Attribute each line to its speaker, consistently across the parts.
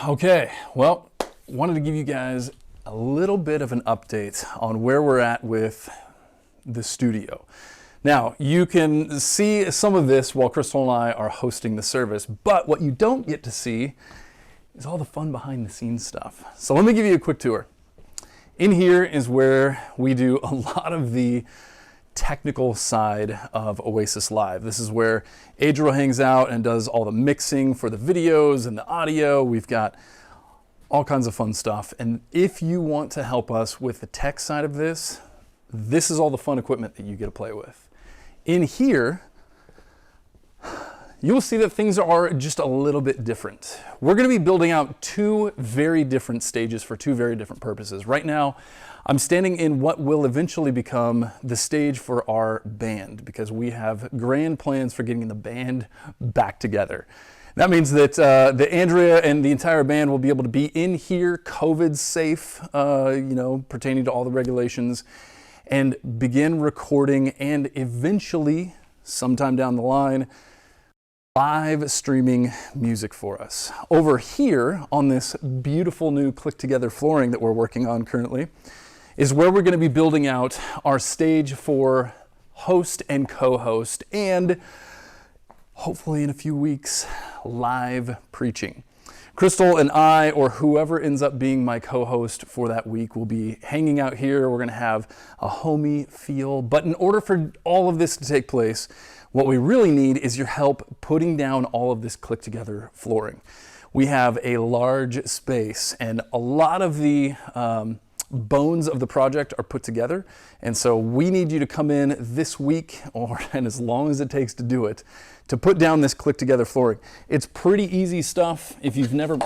Speaker 1: Okay, well, wanted to give you guys a little bit of an update on where we're at with the studio. Now, you can see some of this while Crystal and I are hosting the service, but what you don't get to see is all the fun behind the scenes stuff. So let me give you a quick tour. In here is where we do a lot of the technical side of Oasis Live. This is where Adriel hangs out and does all the mixing for the videos and the audio. We've got all kinds of fun stuff. And if you want to help us with the tech side of this, this is all the fun equipment that you get to play with. In here, you'll see that things are just a little bit different. We're going to be building out two very different stages for two very different purposes. Right now, I'm standing in what will eventually become the stage for our band because we have grand plans for getting the band back together. That means that the Andrea and the entire band will be able to be in here, COVID safe, pertaining to all the regulations, and begin recording and eventually, sometime down the line, live streaming music for us. Over here on this beautiful new click together flooring that we're working on currently is where we're going to be building out our stage for host and co-host and hopefully in a few weeks, live preaching. Crystal and I, or whoever ends up being my co-host for that week, will be hanging out here. We're going to have a homey feel. But in order for all of this to take place, what we really need is your help putting down all of this click together flooring. We have a large space and a lot of the bones of the project are put together. And so we need you to come in this week and as long as it takes to do it, to put down this click together flooring. It's pretty easy stuff. If you've never,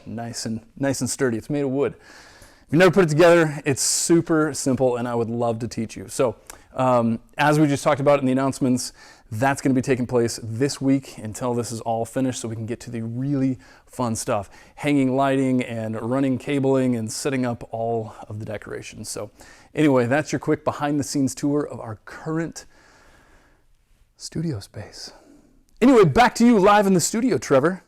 Speaker 1: nice and sturdy. It's made of wood. If you've never put it together, it's super simple and I would love to teach you. So as we just talked about in the announcements, that's going to be taking place this week until this is all finished so we can get to the really fun stuff. Hanging lighting and running cabling and setting up all of the decorations. So anyway, that's your quick behind the scenes tour of our current studio space. Anyway, back to you live in the studio, Trevor.